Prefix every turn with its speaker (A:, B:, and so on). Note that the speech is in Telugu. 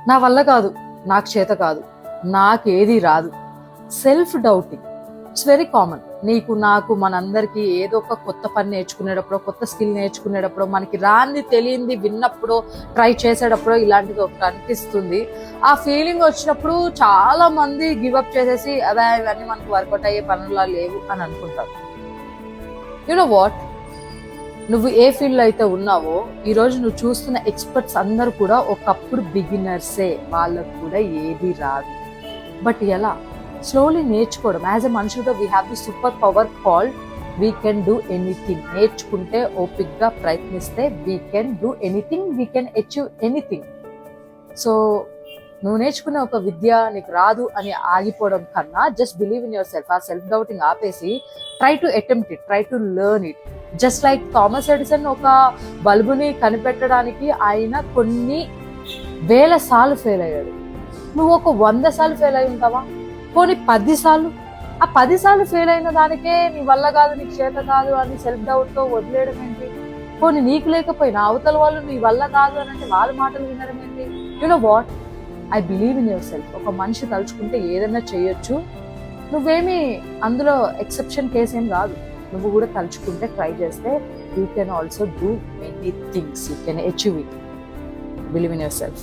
A: నా వల్ల కాదు, నాకు చేత కాదు, నాకేది రాదు. Self doubting it's very common. నీకు నాకు మనందరికీ ఏదో ఒక కొత్త పని నేర్చుకునేటప్పుడు, కొత్త స్కిల్ నేర్చుకునేటప్పుడు, మనకి రాంది తెలియంది విన్నప్పుడు, ట్రై చేసేటప్పుడు ఇలాంటిది ఒకటి అనిపిస్తుంది. ఆ ఫీలింగ్ వచ్చినప్పుడు చాలా మంది గివప్ చేసేసి అదే ఇవన్నీ మనకు వర్కౌట్ అయ్యే పనులా లేవు అని అనుకుంటారు. యు నో వాట్, నువ్వు ఏ ఫీల్డ్ లో అయితే ఉన్నావో ఈరోజు నువ్వు చూస్తున్న ఎక్స్పర్ట్స్ అందరూ కూడా ఒకప్పుడు బిగినర్సే, వాళ్ళకు కూడా ఏది రాదు. బట్ ఎలా? స్లోలీ నేర్చుకోవడం. యాజ్ ఎ మనుషులుగా we have the super power called we can do anything. నేర్చుకుంటే, ఓపిక్గా ప్రయత్నిస్తే we can do anything, we can achieve anything. So నువ్వు నేర్చుకునే ఒక విద్య నీకు రాదు అని ఆగిపోవడం కన్నా just believe in your self. ఆ సెల్ఫ్ డౌటింగ్ ఆపేసి try to attempt it, try to learn it. Just like Thomas Edison ఒక బల్బుని కనిపెట్టడానికి ఆయన కొన్ని వేల సార్లు ఫెయిల్ అయ్యాడు. నువ్వు ఒక 100 సార్లు ఫెయిల్ అయి ఉంటావా? పోనీ 10 సార్లు. ఆ 10 సార్లు ఫెయిల్ అయిన దానికే నీ వల్ల కాదు, నీకు చేత కాదు అని సెల్ఫ్ డౌట్ తో వదిలేయడం ఏంటి? పోనీ నీకు లేకపోయినా అవతల వాళ్ళు నీ వల్ల కాదు అని అంటే వాళ్ళ మాటలు వినడం ఏంటి? You know what, I believe in your self. ఒక మనిషి తలుచుకుంటే ఏదైనా చేయొచ్చు. నువ్వేమి అందులో ఎక్సెప్షన్ కేసు ఏం కాదు. నువ్వు కూడా తలుచుకుంటే, ట్రై చేస్తే you can also do many things, you can achieve it. Believe in your self.